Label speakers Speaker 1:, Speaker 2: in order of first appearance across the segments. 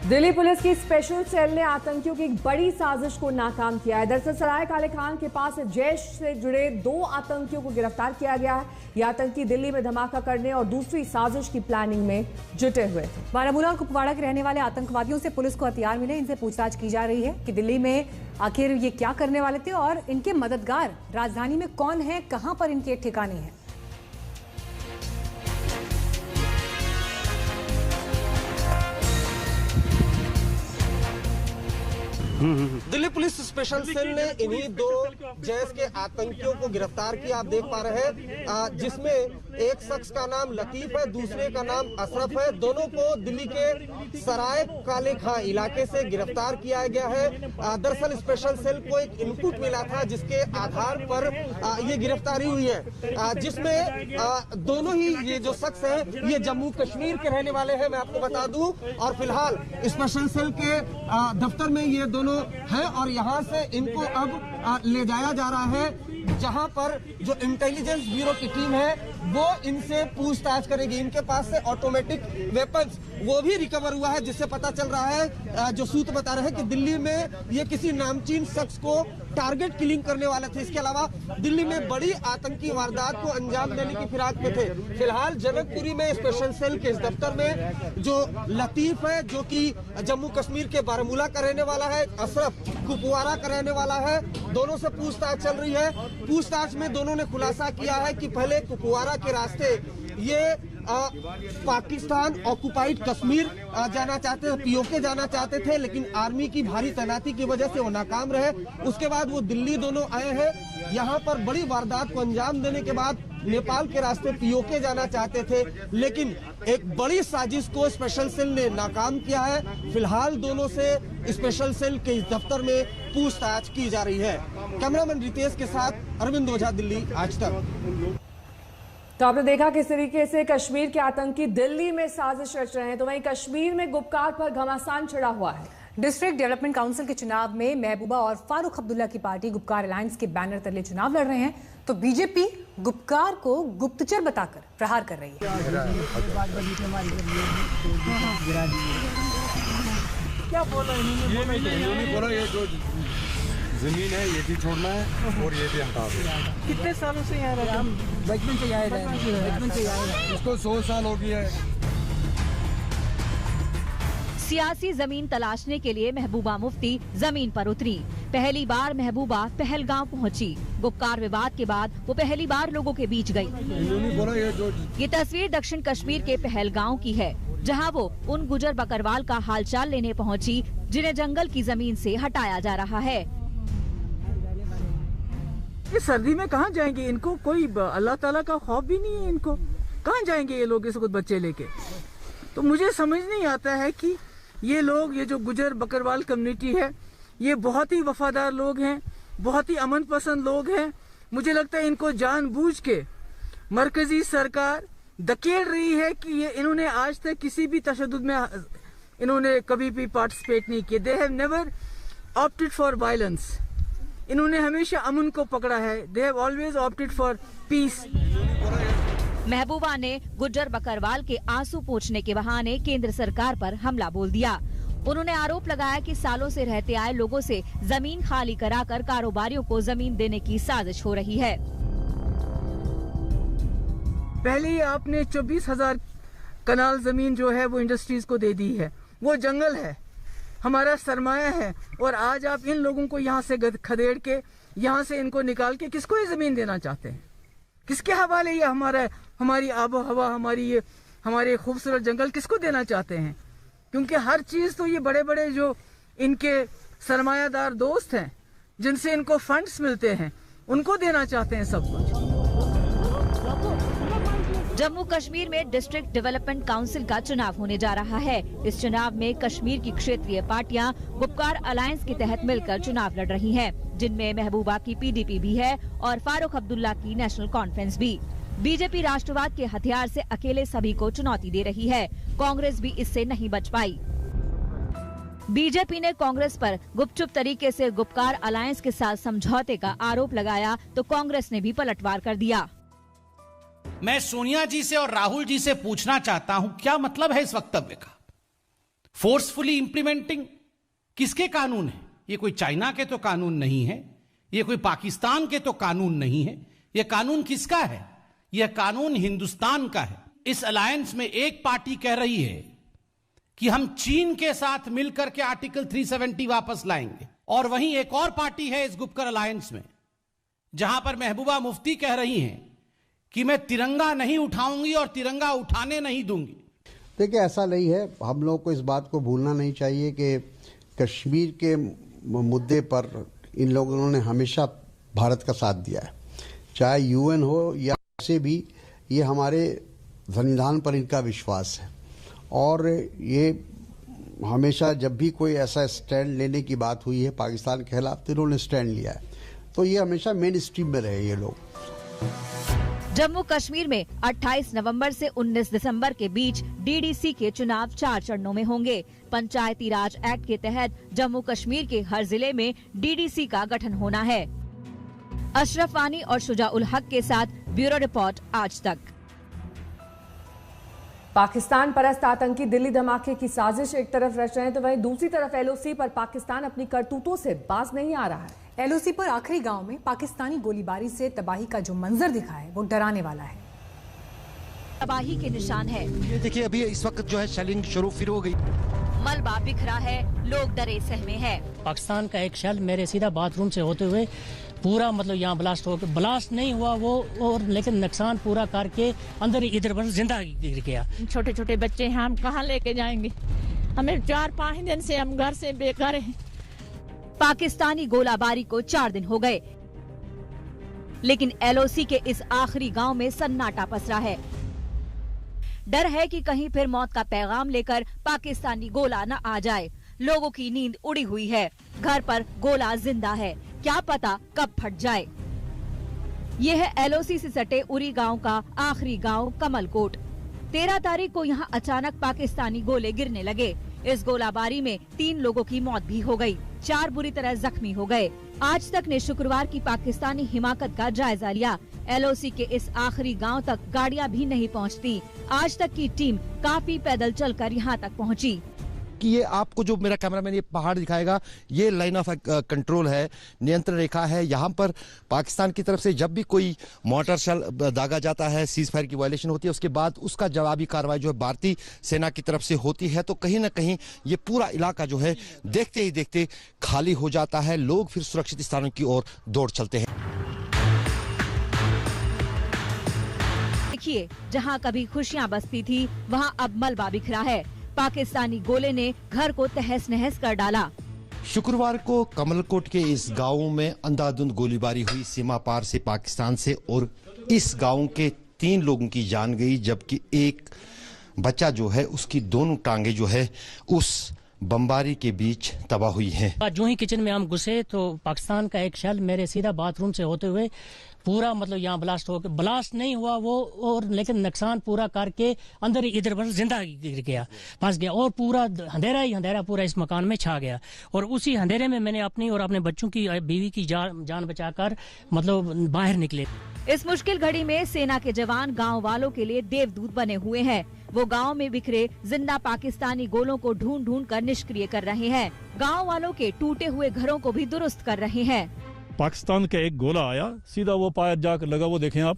Speaker 1: Delhi police की special cell ने आतंकियों की एक बड़ी साजिश को नाकाम किया है। दरअसल सराय काले खान के पास जैश से जुड़े 2 आतंकियों को गिरफ्तार किया गया है। ये आतंकी दिल्ली में धमाका करने और दूसरी साजिश की प्लानिंग में जुटे हुए थे।
Speaker 2: बारामूला और कुपवाड़ा के रहने वाले आतंकवादियों से पुलिस को हथियार मिले। इनसे पूछताछ की जा रही है कि दिल्ली में आखिर ये क्या करने वाले थे और इनके मददगार राजधानी में कौन है, कहां पर इनके ठिकाने हैं।
Speaker 3: दिल्ली पुलिस स्पेशल सेल ने इन्हीं 2 जैश के आतंकियों को गिरफ्तार किया। आप देख पा रहे हैं जिसमें एक शख्स का नाम लतीफ है, दूसरे का नाम अशरफ है। दोनों को दिल्ली के सराय काले खां इलाके से गिरफ्तार किया गया है। दरअसल स्पेशल सेल को एक इनपुट मिला था जिसके आधार पर ये गिरफ्तारी हुई है, जिसमें दोनों ही ये जो शख्स है ये जम्मू कश्मीर के रहने वाले हैं, मैं आपको बता दूं। और फिलहाल स्पेशल सेल के दफ्तर में ये दोनों है और यहाँ से इनको अब ले जाया जा रहा है, जहाँ पर जो इंटेलिजेंस ब्यूरो की टीम है वो इनसे पूछताछ करेगी। इनके पास से ऑटोमेटिक वेपन्स वो भी रिकवर हुआ है, जिससे पता चल रहा है, जो सूत्र बता रहे हैं कि दिल्ली में ये किसी नामचीन शख्स को टारगेट किलिंग करने वाले थे। इसके अलावा दिल्ली में बड़ी आतंकी वारदात को अंजाम देने की फिराक में थे। फिलहाल जनकपुरी में स्पेशल सेल के इस दफ्तर में जो लतीफ है, जो कि जम्मू कश्मीर के बारामूला का रहने वाला है, अशरफ कुपवाड़ा का रहने वाला है, दोनों से पूछताछ चल रही है। पूछताछ में दोनों ने खुलासा किया है कि पहले कुपवाड़ा के रास्ते ये पाकिस्तान ऑक्युपाइड कश्मीर जाना चाहते थे, पीओके जाना चाहते थे, लेकिन आर्मी की भारी तैनाती की वजह से वो नाकाम रहे। उसके बाद वो दिल्ली दोनों आए हैं। यहाँ पर बड़ी वारदात को अंजाम देने के बाद नेपाल के रास्ते पीओके जाना चाहते थे, लेकिन एक बड़ी साजिश को स्पेशल सेल ने नाकाम किया है। फिलहाल दोनों से स्पेशल सेल के इस दफ्तर में पूछताछ की जा रही है। कैमरामैन रितेश के साथ अरविंद ओझा, दिल्ली आज तक।
Speaker 1: तो आपने देखा किस तरीके से कश्मीर के आतंकी दिल्ली में साजिश रच रहे हैं, तो वहीं कश्मीर में गुपकार पर घमासान छिड़ा हुआ है।
Speaker 2: डिस्ट्रिक्ट डेवलपमेंट काउंसिल के चुनाव में महबूबा और फारूक अब्दुल्ला की पार्टी गुपकार अलायंस के बैनर तले चुनाव लड़ रहे हैं, तो बीजेपी गुपकार को गुप्तचर बताकर प्रहार कर रही है।
Speaker 4: क्या बोला इन्होंने? बोला ये जो जमीन है ये भी छोड़ना है और ये भी हटा दो।
Speaker 5: कितने सालों से यहाँ रहते हैं?
Speaker 6: बचपन से यहाँ रहे हैं, बचपन से यहाँ रहे।
Speaker 4: इसको 100 साल हो गया है।
Speaker 7: सियासी जमीन तलाशने के लिए महबूबा मुफ्ती जमीन पर उतरी। पहली बार महबूबा पहलगांव पहुंची। गुपकार विवाद के बाद वो पहली बार लोगों के बीच गई।
Speaker 4: इन्होंने बोला
Speaker 7: ये तस्वीर दक्षिण कश्मीर के पहलगांव की है, जहां वो उन गुजर बकरवाल का हालचाल लेने पहुंची जिन्हें जंगल की जमीन से हटाया जा रहा है।
Speaker 5: ये सर्दी में कहाँ जाएंगे? इनको कोई अल्लाह ताला का खौफ भी नहीं है। इनको कहाँ जाएंगे ये लोग, इस कुछ बच्चे लेके? तो मुझे समझ नहीं आता है कि ये लोग, ये जो गुजर बकरवाल कम्युनिटी है, ये बहुत ही वफादार लोग हैं, बहुत ही अमन पसंद लोग हैं। मुझे लगता है इनको जानबूझ के मरकजी सरकार धकेल रही है कि ये इन्होंने आज तक किसी भी तशद्दुद में इन्होंने कभी भी पार्टिसिपेट नहीं किया। They have never opted for violence. इन्होंने हमेशा अमन को पकड़ा है। They have always opted for peace.
Speaker 7: Mehbooba ने गुज्जर बकरवाल के आंसू पोंछने के बहाने केंद्र सरकार पर हमला बोल दिया। उन्होंने आरोप लगाया कि सालों से रहते आए लोगों से जमीन खाली कराकर कारोबारियों को जमीन देने की साजिश हो रही है।
Speaker 5: पहले ही आपने 24,000 कनाल जमीन जो है वो इंडस्ट्रीज को दे दी है। वो जंगल है, हमारा सरमाया है, और आज आप इन लोगों को यहाँ से खदेड़ के, यहाँ से इनको निकाल के किसको ये जमीन देना चाहते हैं? किसके हवाले ये हमारी आबो हवा, हमारे खूबसूरत जंगल किसको देना चाहते हैं? क्योंकि हर चीज तो ये बड़े बड़े जो इनके सरमायादार दोस्त हैं, जिनसे इनको फंड्स मिलते हैं, उनको देना चाहते हैं सब कुछ।
Speaker 7: जम्मू कश्मीर में डिस्ट्रिक्ट डेवलपमेंट काउंसिल का चुनाव होने जा रहा है। इस चुनाव में कश्मीर की क्षेत्रीय पार्टियां गुपकार अलायंस के तहत मिलकर चुनाव लड़ रही हैं, जिनमें महबूबा की पीडीपी भी है और फारूक अब्दुल्ला की नेशनल कॉन्फ्रेंस भी। बीजेपी राष्ट्रवाद के हथियार से अकेले सभी को चुनौती दे रही है। कांग्रेस भी इससे नहीं बच पाई। बीजेपी ने कांग्रेस पर गुपचुप तरीके से गुपकार अलायंस के साथ समझौते का आरोप लगाया, तो कांग्रेस ने भी पलटवार कर दिया।
Speaker 8: मैं सोनिया जी से और राहुल जी से पूछना चाहता हूं, क्या मतलब है इस वक्तव्य का? फोर्सफुली इंप्लीमेंटिंग किसके कानून है? ये कोई चाइना के तो कानून नहीं है, ये कोई पाकिस्तान के तो कानून नहीं है। ये कानून किसका है? यह कानून हिंदुस्तान का है। इस अलायंस में एक पार्टी कह रही है कि हम चीन के साथ मिलकर के आर्टिकल 370 वापस लाएंगे, और वहीं एक और पार्टी है इस गुपकर अलायंस में जहां पर महबूबा मुफ्ती कह रही हैं कि मैं तिरंगा नहीं उठाऊंगी और तिरंगा उठाने नहीं दूंगी।
Speaker 9: देखिए, ऐसा नहीं है। हम लोग को इस बात को भूलना नहीं चाहिए कि कश्मीर के मुद्दे पर इन लोगों ने हमेशा भारत का साथ दिया है, चाहे यूएन हो या से भी। ये हमारे संविधान पर इनका विश्वास है, और ये हमेशा जब भी कोई ऐसा स्टैंड लेने की बात हुई है पाकिस्तान के खिलाफ, तो इन्होंने स्टैंड लिया है। तो ये हमेशा मेन स्ट्रीम में रहे ये लोग।
Speaker 7: जम्मू कश्मीर में 28 नवंबर से 19 दिसंबर के बीच डीडीसी के चुनाव 4 चरणों में होंगे। पंचायती राज एक्ट के तहत जम्मू कश्मीर के हर जिले में डीडीसी का गठन होना है। अशरफ वानी और शुजा उल हक के साथ ब्यूरो रिपोर्ट आज तक।
Speaker 1: पाकिस्तान परस्त आतंकी दिल्ली धमाके की साजिश एक तरफ रच रहे हैं, तो वहीं दूसरी तरफ एलओसी पर पाकिस्तान अपनी करतूतों से बाज नहीं आ रहा है।
Speaker 2: एलओसी पर आखिरी गांव में पाकिस्तानी गोलीबारी से तबाही का जो मंजर दिखा है वो डराने वाला है।
Speaker 7: तबाही के निशान है।
Speaker 10: ये देखिए, अभी इस वक्त जो है शेलिंग शुरू फिर हो गई।
Speaker 7: मलबा बिखरा है, लोग डरे सहमे हैं।
Speaker 6: पाकिस्तान का एक शेल मेरे सीधा बाथरूम से होते हुए पूरा मतलब यहाँ ब्लास्ट हो गया। ब्लास्ट नहीं हुआ वो, और लेकिन नुकसान पूरा करके अंदर इधर पर जिंदा गिर गया।
Speaker 11: छोटे छोटे बच्चे हैं, हम कहाँ लेके जाएंगे? हमें 4-5 दिन से हम घर से बेघर हैं।
Speaker 7: पाकिस्तानी गोलाबारी को 4 दिन हो गए, लेकिन एलओसी के इस आखिरी गांव में सन्नाटा पसरा है। डर है कि कहीं फिर मौत का पैगाम लेकर पाकिस्तानी गोला न आ जाए। लोगों की नींद उड़ी हुई है, घर पर गोला जिंदा है, क्या पता कब फट जाए। यह है एलओसी से सटे उरी गांव का आखिरी गांव कमलकोट। 13 तारीख को यहां अचानक पाकिस्तानी गोले गिरने लगे। इस गोलाबारी में 3 लोगों की मौत भी हो गई, 4 बुरी तरह जख्मी हो गए। आज तक ने शुक्रवार की पाकिस्तानी हिमाकत का जायजा लिया। एलओसी के इस आखिरी गांव तक गाड़ियां भी नहीं पहुंचती। आज तक की टीम काफी पैदल चलकर यहां तक पहुंची।
Speaker 10: कि ये आपको जो मेरा कैमरामैन ये पहाड़ दिखाएगा, ये लाइन ऑफ कंट्रोल है, नियंत्रण रेखा है। यहाँ पर पाकिस्तान की तरफ से जब भी कोई मोर्टार शेल दागा जाता है, सीज फायर की वायलेशन होती है, उसके बाद उसका जवाबी कार्रवाई जो है भारतीय सेना की तरफ से होती है। तो कहीं ना कहीं ये पूरा इलाका जो है देखते ही देखते खाली हो जाता है। लोग फिर सुरक्षित स्थानों की ओर दौड़ चलते हैं।
Speaker 7: देखिए, जहाँ कभी खुशियाँ बसती थी वहाँ अब मलबा बिखरा है। पाकिस्तानी गोले ने घर को तहस नहस कर डाला।
Speaker 10: शुक्रवार को कमलकोट के इस गांव में अंधाधुंध गोलीबारी हुई सीमा पार से पाकिस्तान से, और इस गांव के 3 लोगों की जान गई, जबकि एक बच्चा जो है उसकी दोनों टांगे जो है उस बमबारी के बीच तबाह हुई हैं।
Speaker 6: जो ही किचन में हम घुसे तो पाकिस्तान का एक शेल मेरे सीधा बाथरूम से होते हुए पूरा मतलब यहाँ ब्लास्ट हो गया। ब्लास्ट नहीं हुआ वो, और लेकिन नुकसान पूरा करके अंदर इधर पर जिंदा गिर गया, फंस गया, और पूरा अंधेरा ही अंधेरा पूरा इस मकान में छा गया। और उसी अंधेरे में मैंने अपनी और अपने बच्चों की, बीवी की जान बचाकर मतलब बाहर निकले।
Speaker 7: इस मुश्किल घड़ी में सेना के जवान गांव वालों के लिए देवदूत बने हुए हैं। वो गांव में बिखरे जिंदा पाकिस्तानी गोलों को ढूंढ ढूंढ कर निष्क्रिय कर रहे हैं। गांव वालों के टूटे हुए घरों को भी दुरुस्त कर रहे हैं।
Speaker 12: पाकिस्तान का एक गोला आया, सीधा वो पाया जाकर लगा, वो देखें आप,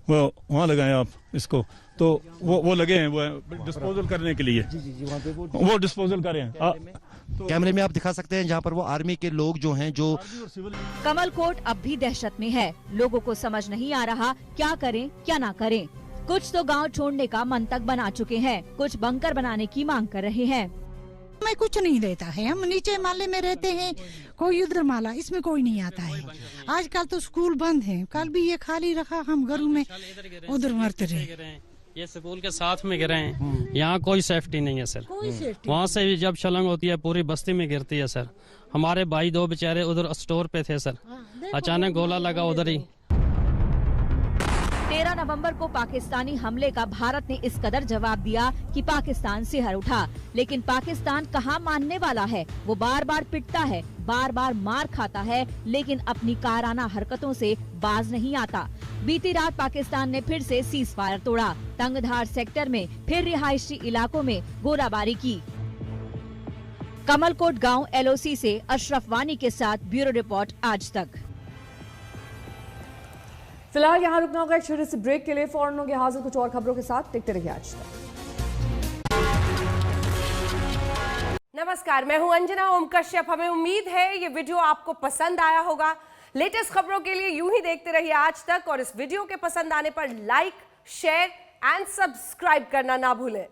Speaker 12: वो वहाँ लगाए आप इसको, तो वो लगे हैं वो डिस्पोजल करने के लिए। वो डिस्पोजल कर रहे हैं।
Speaker 10: कैमरे में आप दिखा सकते हैं जहाँ पर वो आर्मी के लोग जो हैं जो।
Speaker 7: कमलकोट अब भी दहशत में है। लोगों को समझ नहीं आ रहा क्या करें क्या ना करें। कुछ तो गांव छोड़ने का मन तक बना चुके हैं, कुछ बंकर बनाने की मांग कर रहे हैं।
Speaker 13: हमें कुछ नहीं देता है, हम नीचे माले में रहते हैं, कोई उधर माला, इसमें कोई नहीं आता है। आजकल तो स्कूल बंद है, कल भी ये खाली रखा, हम घरों में उधर मरते रहे।
Speaker 14: ये स्कूल के साथ में गिरे हैं, यहाँ कोई सेफ्टी नहीं है सर। वहाँ से भी जब छलांग होती है पूरी बस्ती में गिरती है सर। हमारे भाई 2 बेचारे उधर स्टोर पे थे सर, अचानक गोला लगा उधर ही।
Speaker 7: 13 नवंबर को पाकिस्तानी हमले का भारत ने इस कदर जवाब दिया कि पाकिस्तान सिहर उठा। लेकिन पाकिस्तान कहाँ मानने वाला है। वो बार बार पिटता है, बार बार मार खाता है, लेकिन अपनी काराना हरकतों से बाज नहीं आता। बीती रात पाकिस्तान ने फिर से सीज फायर तोड़ा। तंगधार सेक्टर में फिर रिहायशी इलाकों में गोलाबारी की। कमलकोट गांव LOC से अशरफ वानी के साथ ब्यूरो रिपोर्ट आज तक।
Speaker 1: फिलहाल यहाँ रुकना होगा एक छोटे से ब्रेक के लिए। फौरन होंगे हाजिर कुछ और खबरों के साथ। देखते रहिए आज तक।
Speaker 15: नमस्कार, मैं हूं अंजना ओम कश्यप। हमें उम्मीद है ये वीडियो आपको पसंद आया होगा। लेटेस्ट खबरों के लिए यूं ही देखते रहिए आज तक और इस वीडियो के पसंद आने पर लाइक, शेयर एंड सब्सक्राइब करना ना भूलें।